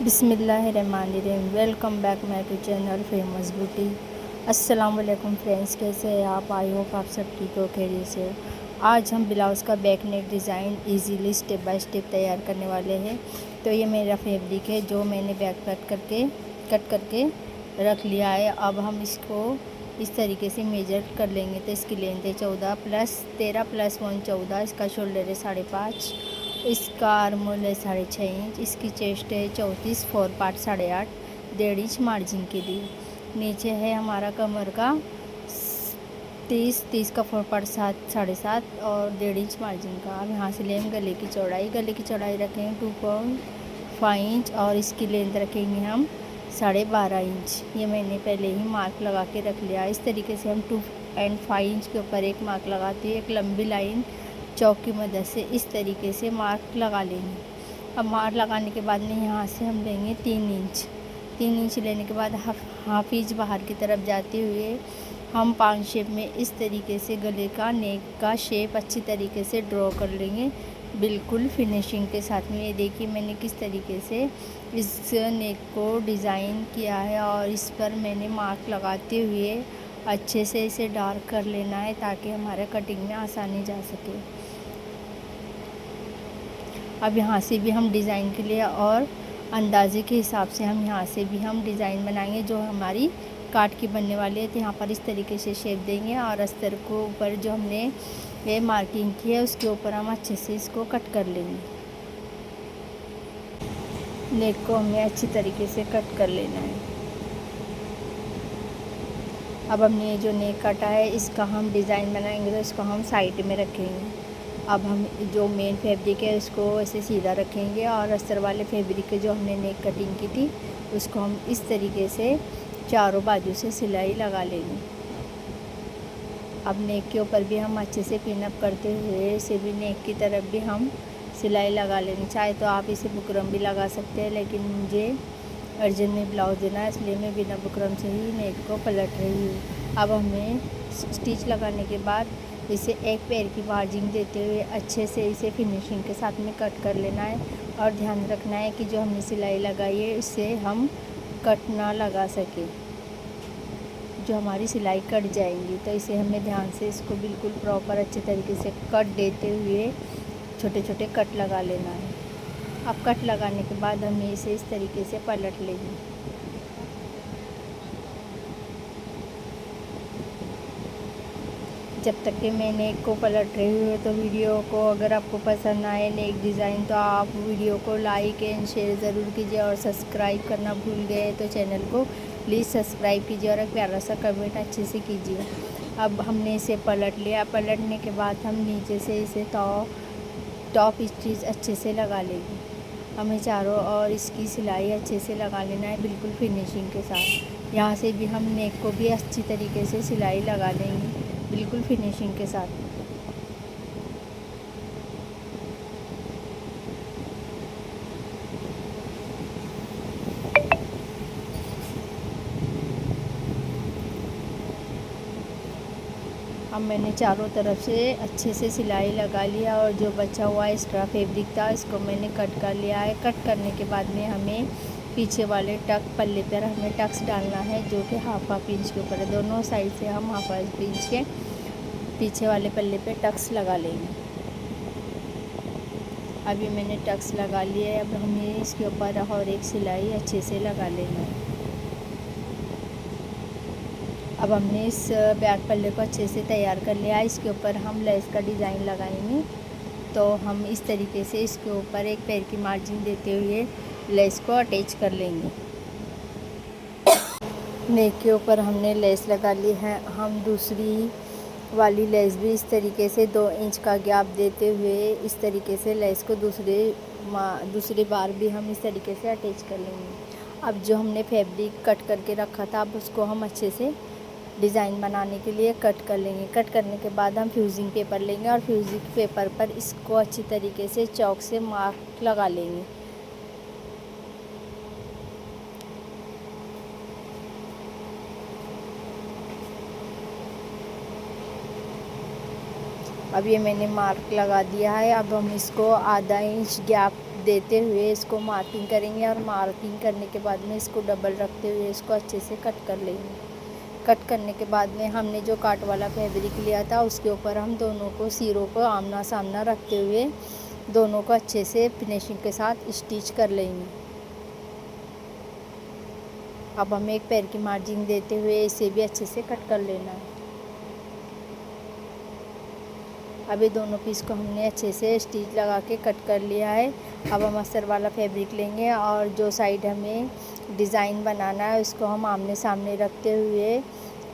बिस्मिल्लाहिर्रहमानिर्रहीम। Welcome back my to channel famous beauty. अस्सलाम वालेकुम फ्रेंड्स, कैसे हैं आप? आई होप आप सब ठीक हो, खैरियत से हो। आज हम ब्लाउज़ का back neck design easily step by step तैयार करने वाले हैं। तो ये मेरा फैब्रिक है जो मैंने बैक कट करके रख लिया है। अब हम इसको इस तरीके से मेजर कर लेंगे। तो इसकी लेंथ है 14 + 13 + 1 14। इसका शोल्डर है 5.5, इसका आर्मोल है 6.5 इंच, इसकी चेस्ट है 34, 4 पार्ट 8.5, 1.5 इंच मार्जिन के लिए। नीचे है हमारा कमर का 30 का 4 पार्ट 7.5 और 1.5 इंच मार्जिन का। अब यहाँ से लेंगे गले की चौड़ाई रखेंगे 2.5 इंच और इसकी लेंथ रखेंगे हम 12.5 इंच। ये मैंने पहले ही मार्क लगा के रख लिया। इस तरीके से हम 2.5 इंच के ऊपर एक मार्क लगाते हैं, एक लंबी लाइन चौक की मदद से इस तरीके से मार्क लगा लेंगे। अब मार्क लगाने के बाद में यहाँ से हम लेंगे 3 इंच लेने के बाद हाफ इंच बाहर की तरफ जाते हुए हम पाउंड शेप में इस तरीके से गले का नेक का शेप अच्छी तरीके से ड्रॉ कर लेंगे, बिल्कुल फिनिशिंग के साथ में। ये देखिए मैंने किस तरीके से इस नेक को डिज़ाइन किया है और इस पर मैंने मार्क लगाते हुए अच्छे से इसे डार्क कर लेना है ताकि हमारे कटिंग में आसानी जा सके। अब यहाँ से भी हम डिज़ाइन के लिए और अंदाजे के हिसाब से हम यहाँ से भी हम डिज़ाइन बनाएंगे जो हमारी काट की बनने वाली है। तो यहाँ पर इस तरीके से शेप देंगे और अस्तर को ऊपर जो हमने ये मार्किंग की है उसके ऊपर हम अच्छे से इसको कट कर लेंगे। नेक को हमें अच्छी तरीके से कट कर लेना है। अब हमने ये जो नेक काटा है इसका हम डिज़ाइन बनाएंगे तो इसको हम साइड में रखेंगे। अब हम जो मेन फैब्रिक है उसको ऐसे सीधा रखेंगे और अस्तर वाले फैब्रिक के जो हमने नेक कटिंग की थी उसको हम इस तरीके से चारों बाजू से सिलाई लगा लेंगे। अब नेक के ऊपर भी हम अच्छे से पिन अप करते हुए इसे भी नेक की तरफ भी हम सिलाई लगा लेंगे। चाहे तो आप इसे बुकरम भी लगा सकते हैं, लेकिन मुझे अर्जेंट में ब्लाउज देना है इसलिए मैं बिना बुकरम से ही नेक को पलट रही हूँ। अब हमें स्टिच लगाने के बाद इसे एक पैर की मार्जिन देते हुए अच्छे से इसे फिनिशिंग के साथ में कट कर लेना है और ध्यान रखना है कि जो हमने सिलाई लगाई है इससे हम कट ना लगा सके, जो हमारी सिलाई कट जाएंगी। तो इसे हमें ध्यान से इसको बिल्कुल प्रॉपर अच्छे तरीके से कट देते हुए छोटे छोटे कट लगा लेना है। अब कट लगाने के बाद हमें इसे इस तरीके से पलट लेंगे। जब तक कि मैं नेक को पलट रही हूँ तो वीडियो को अगर आपको पसंद आए नेक डिज़ाइन तो आप वीडियो को लाइक एंड शेयर ज़रूर कीजिए और सब्सक्राइब करना भूल गए तो चैनल को प्लीज़ सब्सक्राइब कीजिए और एक प्यारा सा कमेंट अच्छे से कीजिए। अब हमने इसे पलट लिया। पलटने के बाद हम नीचे से इसे टॉप स्टिच अच्छे से लगा लेंगे। हमें चारों और इसकी सिलाई अच्छे से लगा लेना है बिल्कुल फिनिशिंग के साथ। यहाँ से भी हम नेक को भी अच्छी तरीके से सिलाई लगा लेंगे बिल्कुल फिनिशिंग के साथ। अब मैंने चारों तरफ से अच्छे से सिलाई लगा लिया और जो बचा हुआ एक्स्ट्रा फैब्रिक था इसको मैंने कट कर लिया है। कट करने के बाद में हमें पीछे वाले पल्ले पर हमें टक्स डालना है जो कि हाफ इंच के ऊपर है। दोनों साइड से हम हाफ इंच के पीछे वाले पल्ले पे टक्स लगा लेंगे। अभी मैंने टक्स लगा लिया है। अब हमें इसके ऊपर और एक सिलाई अच्छे से लगा लेना है। अब हमने इस बैक पल्ले को अच्छे से तैयार कर लिया है। इसके ऊपर हम लेस का डिज़ाइन लगाएंगे तो हम इस तरीके से इसके ऊपर एक पैर की मार्जिन देते हुए लेस को अटैच कर लेंगे। नेक के ऊपर हमने लेस लगा ली है। हम दूसरी वाली लेस भी इस तरीके से 2 इंच का गैप देते हुए इस तरीके से लेस को दूसरी बार भी हम इस तरीके से अटैच कर लेंगे। अब जो हमने फैब्रिक कट करके रखा था अब उसको हम अच्छे से डिज़ाइन बनाने के लिए कट कर लेंगे। कट करने के बाद हम फ्यूज़िंग पेपर लेंगे और फ्यूज़िंग पेपर पर इसको अच्छी तरीके से चॉक से मार्क लगा लेंगे। अब ये मैंने मार्क लगा दिया है। अब हम इसको आधा इंच गैप देते हुए इसको मार्किंग करेंगे और मार्किंग करने के बाद में इसको डबल रखते हुए इसको अच्छे से कट कर लेंगे। कट करने के बाद में हमने जो काट वाला फैब्रिक लिया था उसके ऊपर हम दोनों को सिरों को आमना सामना रखते हुए दोनों को अच्छे से फिनिशिंग के साथ स्टिच कर लेंगे। अब हमें एक पैर की मार्जिन देते हुए इसे भी अच्छे से कट कर लेना है। अभी दोनों पीस को हमने अच्छे से स्टिच लगा के कट कर लिया है। अब हम अस्तर वाला फैब्रिक लेंगे और जो साइड हमें डिज़ाइन बनाना है उसको हम आमने सामने रखते हुए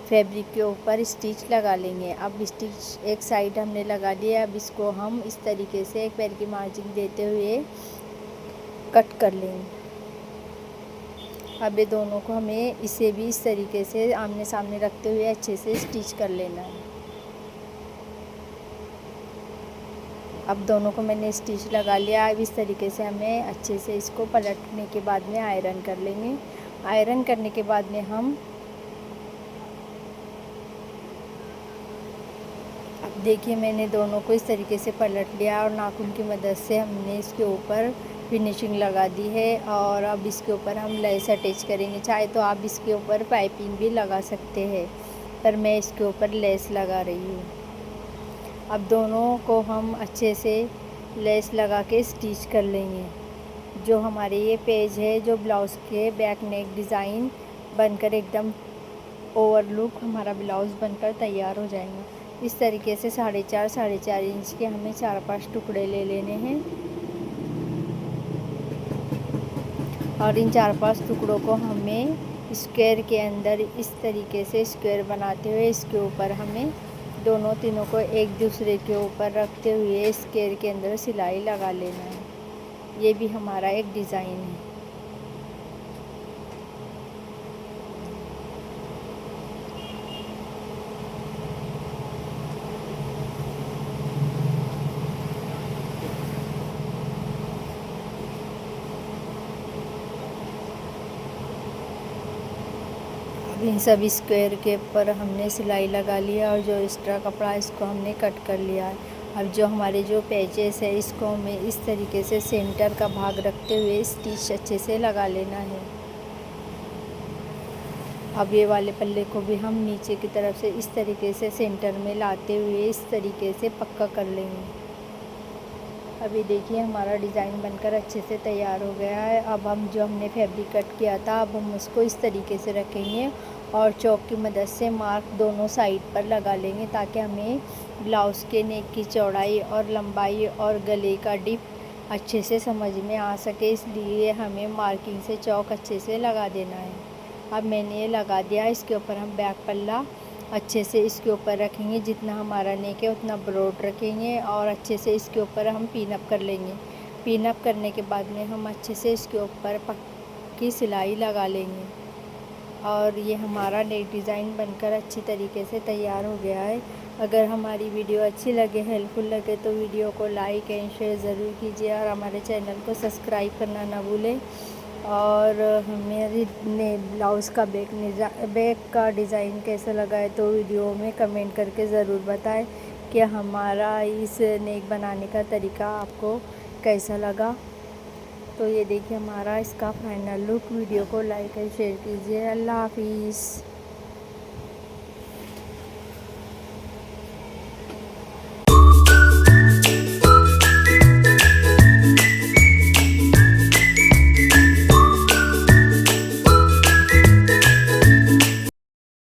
फैब्रिक के ऊपर स्टिच लगा लेंगे। अब स्टिच एक साइड हमने लगा लिया। अब इसको हम इस तरीके से एक पैर की मार्जिन देते हुए कट कर लेंगे। अब ये दोनों को हमें इसे भी इस तरीके से आमने सामने रखते हुए अच्छे से स्टिच कर लेना है। अब दोनों को मैंने स्टिच लगा लिया। अब इस तरीके से हमें अच्छे से इसको पलटने के बाद में आयरन कर लेंगे। आयरन करने के बाद में हम अब देखिए मैंने दोनों को इस तरीके से पलट लिया और नाखून की मदद से हमने इसके ऊपर फिनिशिंग लगा दी है। और अब इसके ऊपर हम लेस अटैच करेंगे। चाहे तो आप इसके ऊपर पाइपिंग भी लगा सकते हैं, पर मैं इसके ऊपर लेस लगा रही हूँ। अब दोनों को हम अच्छे से लेस लगा के स्टिच कर लेंगे। जो हमारे ये पेज है जो ब्लाउज़ के बैक नेक डिज़ाइन बनकर एकदम ओवरलुक हमारा ब्लाउज़ बनकर तैयार हो जाएगा। इस तरीके से 4.5 इंच के हमें 4-5 टुकड़े ले लेने हैं और इन 4-5 टुकड़ों को हमें स्क्वायर के अंदर इस तरीके से स्क्वायर बनाते हुए इसके ऊपर हमें दोनों तीनों को एक दूसरे के ऊपर रखते हुए स्क्वायर के अंदर सिलाई लगा लेना है। ये भी हमारा एक डिज़ाइन है। इन सब स्क्वायर के ऊपर हमने सिलाई लगा लिया और जो एक्स्ट्रा कपड़ा है इसको हमने कट कर लिया है। अब जो हमारे जो पेजेस है इसको हमें इस तरीके से सेंटर का भाग रखते हुए स्टिच अच्छे से लगा लेना है। अब ये वाले पल्ले को भी हम नीचे की तरफ से इस तरीके से सेंटर में लाते हुए इस तरीके से पक्का कर लेंगे। अभी देखिए हमारा डिज़ाइन बनकर अच्छे से तैयार हो गया है। अब हम जो हमने फैब्रिक कट किया था अब हम उसको इस तरीके से रखेंगे और चौक की मदद से मार्क दोनों साइड पर लगा लेंगे ताकि हमें ब्लाउज़ के नेक की चौड़ाई और लंबाई और गले का डिप अच्छे से समझ में आ सके, इसलिए हमें मार्किंग से चौक अच्छे से लगा देना है। अब मैंने ये लगा दिया। इसके ऊपर हम बैक पल्ला अच्छे से इसके ऊपर रखेंगे। जितना हमारा नेक है उतना ब्रॉड रखेंगे और अच्छे से इसके ऊपर हम पिन अप कर लेंगे। पिन अप करने के बाद में हम अच्छे से इसके ऊपर पक्की सिलाई लगा लेंगे और ये हमारा नेक डिज़ाइन बनकर अच्छी तरीके से तैयार हो गया है। अगर हमारी वीडियो अच्छी लगे, हेल्पफुल लगे तो वीडियो को लाइक एंड शेयर ज़रूर कीजिए और हमारे चैनल को सब्सक्राइब करना ना भूलें। और हमारी ने ब्लाउज़ का बैक का डिज़ाइन कैसा लगा है तो वीडियो में कमेंट करके ज़रूर बताएं कि हमारा इस नेक बनाने का तरीका आपको कैसा लगा। तो ये देखिए हमारा इसका फाइनल लुक। वीडियो को लाइक एंड शेयर कीजिए। अल्लाह हाफिज़।